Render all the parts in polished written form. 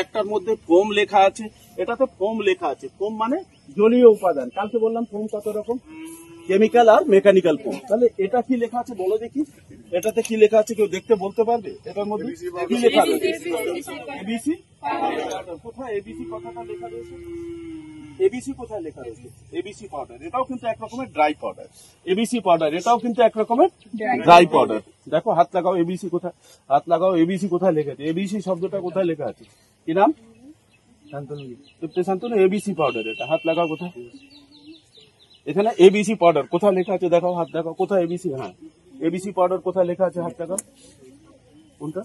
একটার মধ্যে ফোম লেখা আছে, এটাতে ফোম লেখা আছে। ফোম মানে জলীয় উপাদান। কালকে বললাম ফোম কত রকম, কেমিক্যাল আর মেকানিক্যাল ফোম। তাহলে এটা কি লেখা আছে বলো দেখি, এটাতে কি লেখা আছে কেউ দেখতে বলতে পারবে? এটার মধ্যে কি লেখা রয়েছে? এবিসি। কোথায় এবিসি কথাটা লেখা রয়েছে? এবিসি কোথায় লেখা রয়েছে? ABC powder. এটাও কিন্তু এক রকমের ড্রাই পাউডার। এবিসি পাউডার এটাও কিন্তু এক রকমের ড্রাই পাউডার। দেখো হাত লাগাও, এবিসি কোথায়? হাত লাগাও, এবিসি কোথায় লেখা আছে? এবিসি শব্দটা কোথায় লেখা আছে? কি নাম? শান্তনু। এবিসি পাউডার এটা। হাত লাগাও কোথায়? এখানে এবিসি পাউডার কোথায় লেখা আছে দেখাও, হাত দেখাও। কোথায় এবিসি? হ্যাঁ, এবিসি পাউডার কোথায় লেখা আছে? হাত দেখাও। কোনটা?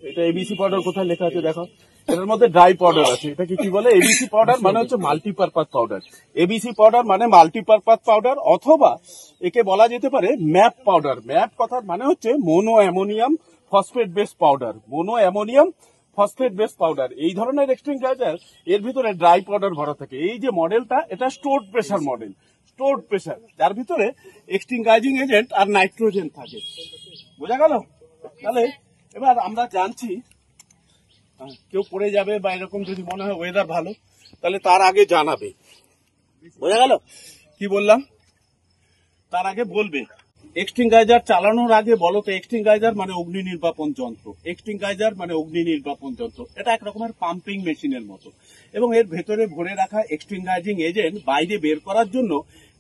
এটা এবিসি পাউডার কোথায় লেখা আছে দেখাও। এটার মধ্যে ড্রাই পাউডার আছে। এটাকে কি বলে? এবিসি পাউডার মানে হচ্ছে মাল্টিপারপাস পাউডার। এবিসি পাউডার মানে মাল্টিপারপাস পাউডার, অথবা একে বলা যেতে পারে ম্যাপ পাউডার। ম্যাপ কথার মানে হচ্ছে mono ammonium phosphate base powder. Mono ammonium phosphate base powder. এই ধরনের এক্সটিংগাইজার এর ভিতরে ড্রাই পাউডার ভরা থাকে। এই যে মডেলটা, এটা stored pressure model. Stored pressure, যার ভিতরে এক্সটিংগাইজিং এজেন্ট আর নাইট্রোজেন থাকে। বোঝা গেল? তাহলে এবার আমরা জানছি, কেউ পড়ে যাবে বা এরকম যদি মনে হয় ওয়েদার ভালো, তাহলে তার আগে জানাবে। বোঝা গেল কি বললাম? তার আগে বলবে। এক্সটিংগাইজার চালানোর আগে বলো তো, এক্সটিংগাইজার মানে অগ্নি নির্বাপন যন্ত্র। এক্সটিংগাইজার মানে অগ্নি নির্বাপন যন্ত্র। এটা এক রকমের পাম্পিং মেশিনের মতো, এবং এর ভেতরে ভরে রাখা এক্সটিংগাইজিং এজেন্ট বাইরে বের করার জন্য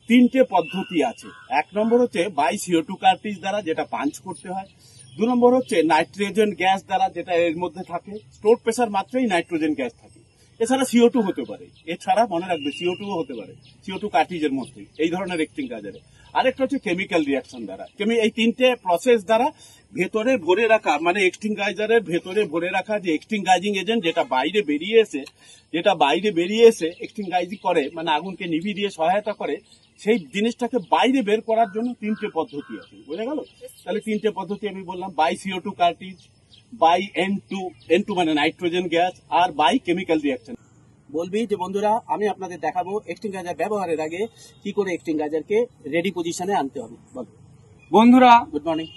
তিনটে পদ্ধতি আছে। এক নম্বর হচ্ছে বাই CO2 কার্ট্রিজ দ্বারা, যেটা পাঞ্চ করতে হয়। 2 নম্বর হচ্ছে নাইট্রোজেন গ্যাস দ্বারা, যেটা এর মধ্যে থাকে। স্টোর প্রেসার মাত্রই নাইট্রোজেন গ্যাস থাকে। এছাড়া CO2 হতে পারে। এছাড়া মনে রাখবে CO2 হতে পারে, CO2 কার্ট্রিজের মধ্যে এই ধরনের এক্সটিংগাইজারে। আরেকটা হচ্ছে কেমিক্যাল রিয়াকশন দ্বারা। এই তিনটে প্রসেস দ্বারা ভেতরে ভরে রাখা, মানে এক্সটিংগাইজারের ভেতরে ভরে রাখা যে এক্সটিংগাইজিং এজেন্ট, যেটা বাইরে বেরিয়ে এসে এক্সটিংগাইজিং করে, মানে আগুনকে নিভিয়ে দিয়ে সহায়তা করে, সেই জিনিসটাকে বাইরে বের করার জন্য তিনটে পদ্ধতি আছে। বোঝা গেল? তাহলে তিনটে পদ্ধতি আমি বললাম, by CO2 cartridge, by N2 মানে নাইট্রোজেন গ্যাস, আর বাই কেমিক্যাল রিয়াকশন। বলবি যে বন্ধুরা, আমি আপনাদের দেখাবো এক্সটিংগাইজার ব্যবহারের আগে কি করে এক্সটিংগাইজারকে রেডি পজিশনে আনতে হবে। বল বন্ধুরা, গুড মর্নিং।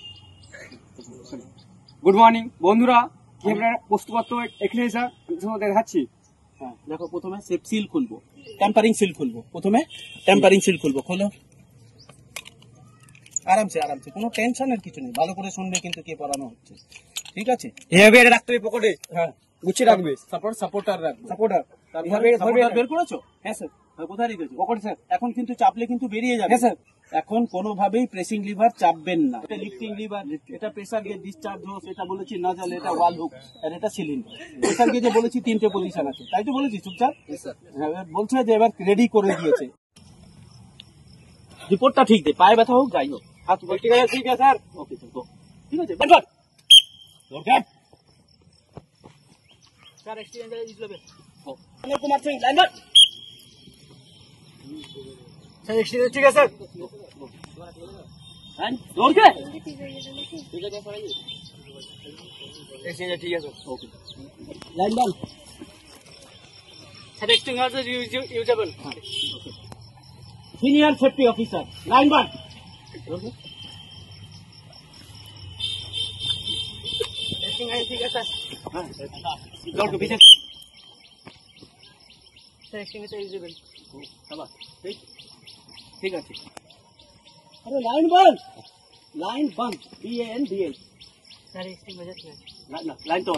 বন্ধুরা, কি আমরা প্রস্তুতপত্র এখানে স্যার দেখাচ্ছি। হ্যাঁ, দেখো প্রথমে সিল খুলবো, টেম্পারিং সিল খুলবো। প্রথমে টেম্পারিং সিল খুলবো। খোলো আরামসে, কোনো টেনশনের কিছু নেই। ভালো করে শুনবে কিন্তু কি পড়ানো হচ্ছে, ঠিক আছে? এভাবে এটা রাখতে হবে পকেটে, হ্যাঁ, গুছিয়ে রাখবে। সাপোর্টার রাখবে। সাপোর্টার সাপোর্টার বের করেছো? হ্যাঁ স্যার। কোথায় রেখেছো? পকেটে স্যার। এখন কিন্তু চাপলে কিন্তু বেরিয়ে যাবে। হ্যাঁ স্যার। এখন কোনোভাবেই প্রেসিং লিভার চাপবেন না। এটা লিফটিং লিভার, এটা প্রেসার গেজ, ডিসচার্জ হোস, এটা বলেছি নজল, এটা ওয়াল হুক, আর এটা সিলিন্ডার। প্রেসার গেজে বলেছি তিনটে পজিশন আছে, তাই তো বলেছি চুপচাপ? হ্যাঁ, বলছে যে এবার রেডি করে দিয়েছে। রিপোর্টটা ঠিক দে, পায়ে ব্যথা হোক যাই হোক। হাত ঠিক আছে, ঠিক আছে স্যার। ওকে, ঠিক আছে। Sir extinguisher use level Kumar Singh line বাট। স্যার এক্সটিংগাইজার ঠিক আছে স্যার। হ্যাঁ, দৌড় কে? এক্সটিংগাইজার ঠিক আছে। ওকে, লাইন বান। Sir extinguisher usable. Senior safety officer line বান। এক্সটিংগাইজার ঠিক আছে হ্যাঁ, দৌড় কে পিছে। Sir extinguisher usable. ঠিক আছে। আরে লাইন বন্ধ, BANDL। স্যার এক্সটিংগাইজার ঠিক আছে। লাইন তো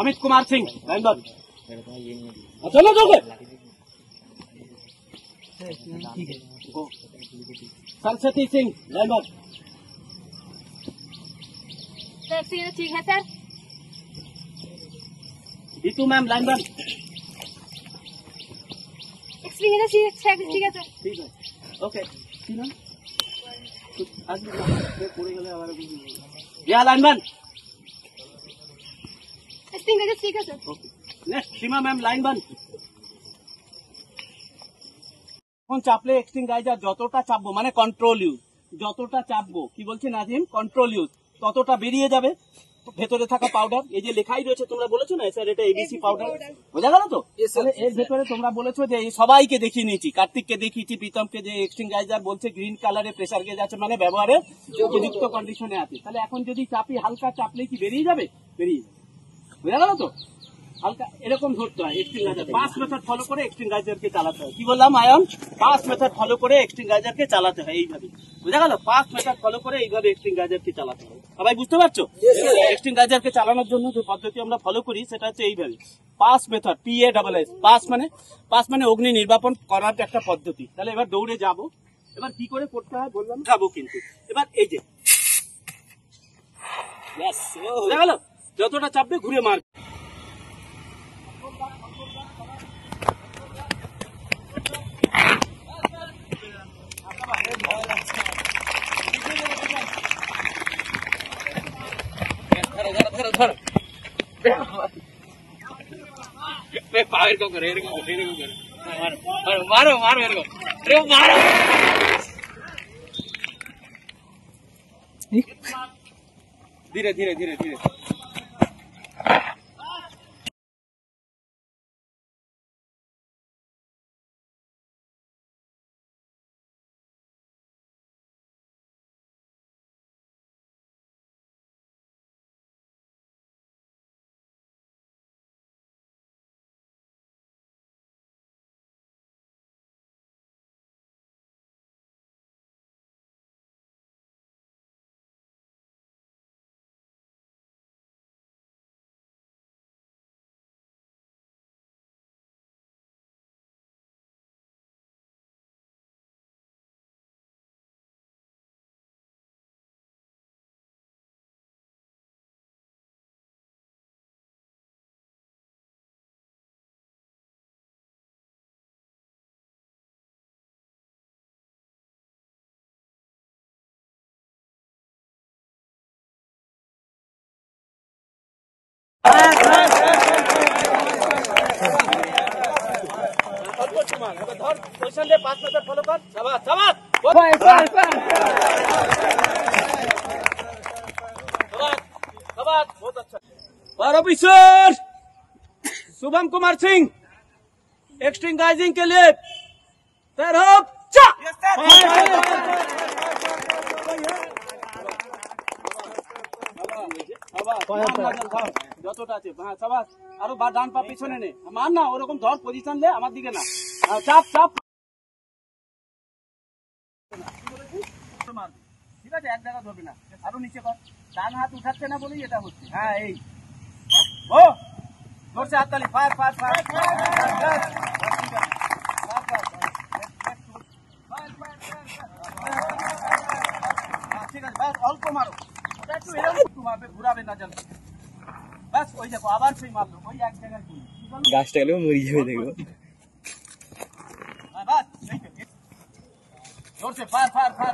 अमित कुमार सिंह लाइन बंद। चलो दोगे ठीक है। सरस्वती सिंह लाइन बंद। ठीक है सर। जीतू मैम लाइन बंद। एक्सपीरियंस ठीक है सर। ठीक है, ओके। आज पूरे गले हमारे या लाइन बंद। एक्सपीरियंस ठीक है सर। ओके, नेक्स्ट सीमा मैम लाइन बंद। এখন চাপলে এক্সটিংগাইজার যতটা চাপবো, মানে কন্ট্রোল ইউজ, যতটা চাপবো, কি বলছি নাজিম, কন্ট্রোল ইউজ, ততটা বেরিয়ে যাবে। ভেতরে থাকা পাউডার, এই যে লেখাই রয়েছে, তোমরা বলেছো না স্যার এটা এবিসি পাউডার, বোঝা গেল তো? তাহলে এর ভেতরে তোমরা বলেছো যে এই সবাইকে দেখিয়ে নিয়েছি, কার্তিককে দেখিয়েছি, প্রীতমকে, যে এক্সটিংগাইজার বলছে গ্রিন কালারে প্রেসার গেজ আছে, মানে ব্যবহারে উপযুক্ত কন্ডিশনে আছে। তাহলে এখন যদি চাপি, হালকা চাপলে কি বেরিয়ে যাবে? বেরিয়ে যাবে, বোঝা গেল তো? হালকা এরকম ধরতে হয় এক্সটিংগাইজার। 5 মেথড ফলো করে এক্সটিংগাইজারকে চালাতে হয়। কি বললাম আয়ান? 5 মেথড ফলো করে এক্সটিংগাইজারকে চালাতে হয় এইভাবে, বুঝা গেল? 5 মেথড ফলো করে এইভাবে এক্সটিংগাইজারকে চালাতে হয়। সবাই বুঝতে পারছো? এক্সটিংগাইজারকে চালানোর জন্য যে পদ্ধতি আমরা ফলো করি সেটা হচ্ছে এইভাবে, 5 মেথড, PASS। 5 মানে অগ্নি নির্বাপন করার একটা পদ্ধতি। তাহলে এবার দৌড়ে যাব। এবার কি করে করতে হয় বললাম, যাবো কিন্তু এবার এই যে বুঝা গেল, যতটা চাপবে ঘুরে মার। मारो मारो मेरे को, अरे मारो। धीरे धीरे धीरे धीरे ধর পজিশন দে, 5 মেথড ফলো কর। শাবাশ শাবাশ शाबाश, बहुत अच्छा। फायर ऑफिसर शुभम कुमार सिंह एक्सटिंगाइजिंग के लिए तैयार हो। যতটা আছে হ্যাঁ শাবাশ, আরো ডান পা পিছনে নে, মার না ওরকম ধর, পজিশন লে আমার দিকে না, চাপ চাপ, ঠিক আছে? এক জায়গা ধরবি না, আরো নিচে কর, ডান হাত উঠাচ্ছে না বলেই এটা হচ্ছে। হ্যাঁ এই ও ধরছে, হাততালি, ফায়ার ফায়ার ফায়ার, ঠিক আছে ব্যাস, অল্প মারো, ওটা একটু এরকম মারবে, ঘুরাবে না যেন, ব্যাস। ওই দেখো আবার সেই মারলো, ওই এক জায়গায় গাছটা গেলেও মরে যাবে দেখবো। বাস, ধরছে ফায়ার ফায়ার ফায়ার।